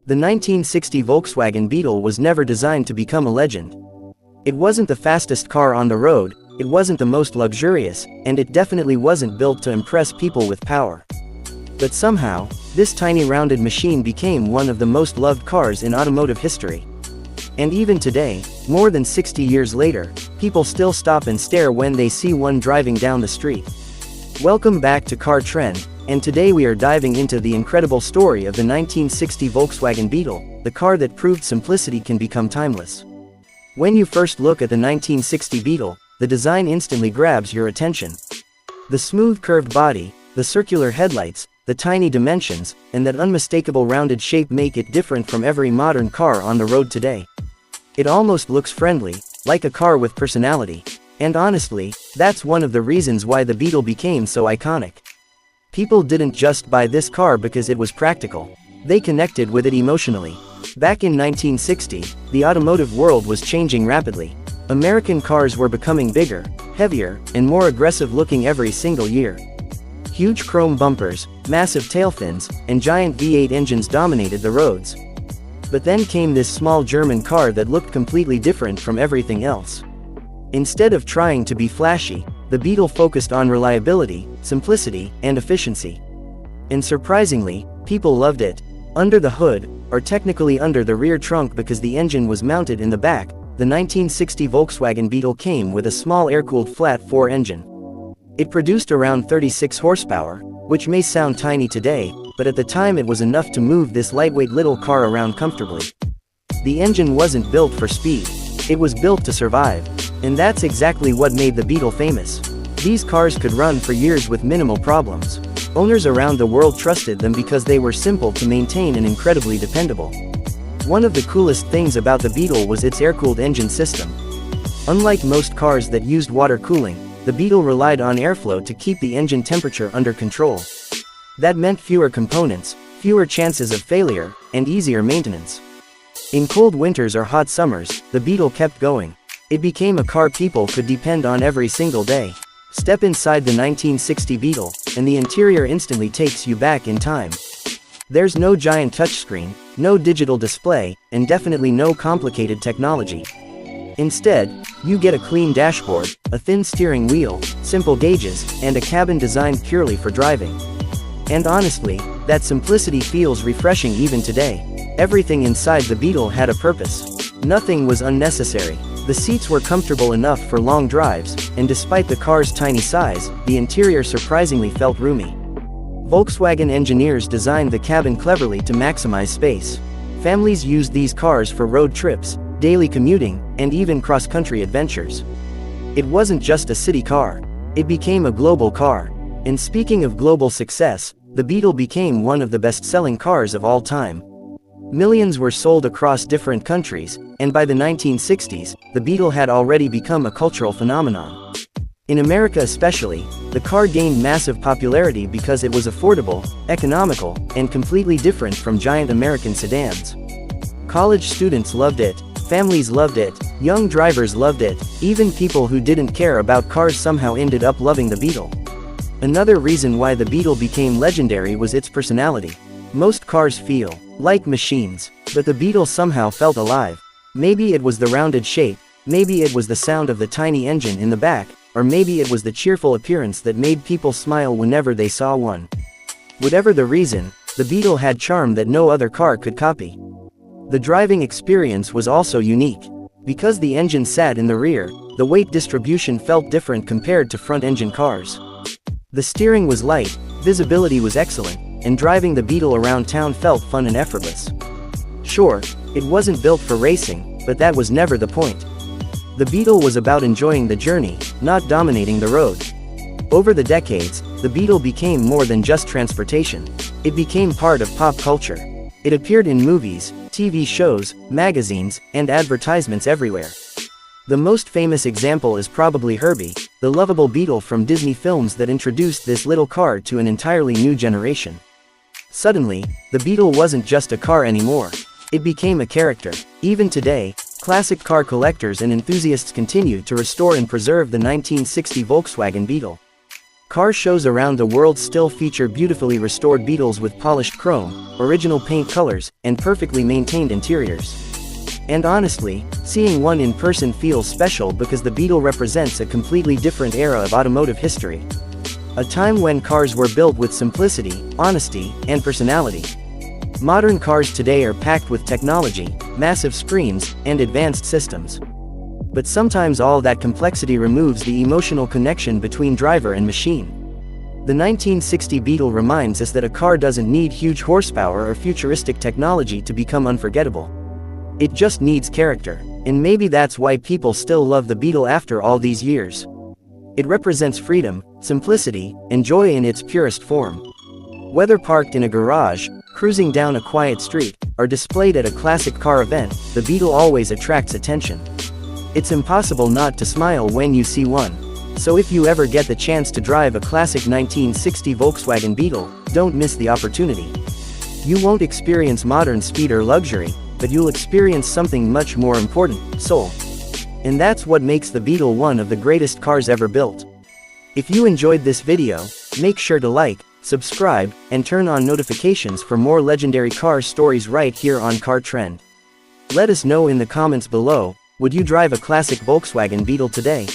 The 1960 Volkswagen Beetle was never designed to become a legend. It wasn't the fastest car on the road, it wasn't the most luxurious, and it definitely wasn't built to impress people with power. But somehow, this tiny rounded machine became one of the most loved cars in automotive history. And even today, more than 60 years later, people still stop and stare when they see one driving down the street. Welcome back to Car Trend, and today we are diving into the incredible story of the 1960 Volkswagen Beetle, the car that proved simplicity can become timeless. When you first look at the 1960 Beetle, the design instantly grabs your attention. The smooth curved body, the circular headlights, the tiny dimensions, and that unmistakable rounded shape make it different from every modern car on the road today. It almost looks friendly, like a car with personality. And honestly, that's one of the reasons why the Beetle became so iconic. People didn't just buy this car because it was practical. They connected with it emotionally. Back in 1960, the automotive world was changing rapidly. American cars were becoming bigger, heavier, and more aggressive looking every single year. Huge chrome bumpers, massive tail fins, and giant V8 engines dominated the roads. But then came this small German car that looked completely different from everything else. Instead of trying to be flashy, the Beetle focused on reliability, simplicity, and efficiency. And surprisingly, people loved it. Under the hood, or technically under the rear trunk because the engine was mounted in the back, the 1960 Volkswagen Beetle came with a small air-cooled flat-4 engine. It produced around 36 horsepower, which may sound tiny today, but at the time it was enough to move this lightweight little car around comfortably. The engine wasn't built for speed. It was built to survive. And that's exactly what made the Beetle famous. These cars could run for years with minimal problems. Owners around the world trusted them because they were simple to maintain and incredibly dependable. One of the coolest things about the Beetle was its air-cooled engine system. Unlike most cars that used water cooling, the Beetle relied on airflow to keep the engine temperature under control. That meant fewer components, fewer chances of failure, and easier maintenance. In cold winters or hot summers, the Beetle kept going. It became a car people could depend on every single day. Step inside the 1960 Beetle, and the interior instantly takes you back in time. There's no giant touchscreen, no digital display, and definitely no complicated technology. Instead, you get a clean dashboard, a thin steering wheel, simple gauges, and a cabin designed purely for driving. And honestly, that simplicity feels refreshing even today. Everything inside the Beetle had a purpose. Nothing was unnecessary. The seats were comfortable enough for long drives, and despite the car's tiny size, the interior surprisingly felt roomy. Volkswagen engineers designed the cabin cleverly to maximize space. Families used these cars for road trips, daily commuting, and even cross-country adventures. It wasn't just a city car. It became a global car. And speaking of global success, the Beetle became one of the best-selling cars of all time. Millions were sold across different countries, and by the 1960s, the Beetle had already become a cultural phenomenon. In America especially, the car gained massive popularity because it was affordable, economical, and completely different from giant American sedans. College students loved it, families loved it, young drivers loved it, even people who didn't care about cars somehow ended up loving the Beetle. Another reason why the Beetle became legendary was its personality. Most cars feel like machines, but the Beetle somehow felt alive. Maybe it was the rounded shape, maybe it was the sound of the tiny engine in the back, or maybe it was the cheerful appearance that made people smile whenever they saw one. Whatever the reason, the Beetle had charm that no other car could copy. The driving experience was also unique. Because the engine sat in the rear, the weight distribution felt different compared to front-engine cars. The steering was light, visibility was excellent, and driving the Beetle around town felt fun and effortless. Sure, it wasn't built for racing, but that was never the point. The Beetle was about enjoying the journey, not dominating the road. Over the decades, the Beetle became more than just transportation. It became part of pop culture. It appeared in movies, TV shows, magazines, and advertisements everywhere. The most famous example is probably Herbie, the lovable Beetle from Disney films that introduced this little car to an entirely new generation. Suddenly, the Beetle wasn't just a car anymore. It became a character. Even today, classic car collectors and enthusiasts continue to restore and preserve the 1960 Volkswagen Beetle. Car shows around the world still feature beautifully restored Beetles with polished chrome, original paint colors, and perfectly maintained interiors. And honestly, seeing one in person feels special because the Beetle represents a completely different era of automotive history. A time when cars were built with simplicity, honesty, and personality. Modern cars today are packed with technology, massive screens, and advanced systems. But sometimes all that complexity removes the emotional connection between driver and machine. The 1960 Beetle reminds us that a car doesn't need huge horsepower or futuristic technology to become unforgettable. It just needs character, and maybe that's why people still love the Beetle after all these years. It represents freedom, simplicity, and joy in its purest form. Whether parked in a garage, cruising down a quiet street, or displayed at a classic car event, the Beetle always attracts attention. It's impossible not to smile when you see one. So if you ever get the chance to drive a classic 1960 Volkswagen Beetle, don't miss the opportunity. You won't experience modern speed or luxury, but you'll experience something much more important, soul. And that's what makes the Beetle one of the greatest cars ever built. If you enjoyed this video, make sure to like, subscribe, and turn on notifications for more legendary car stories right here on Car Trend. Let us know in the comments below, would you drive a classic Volkswagen Beetle today?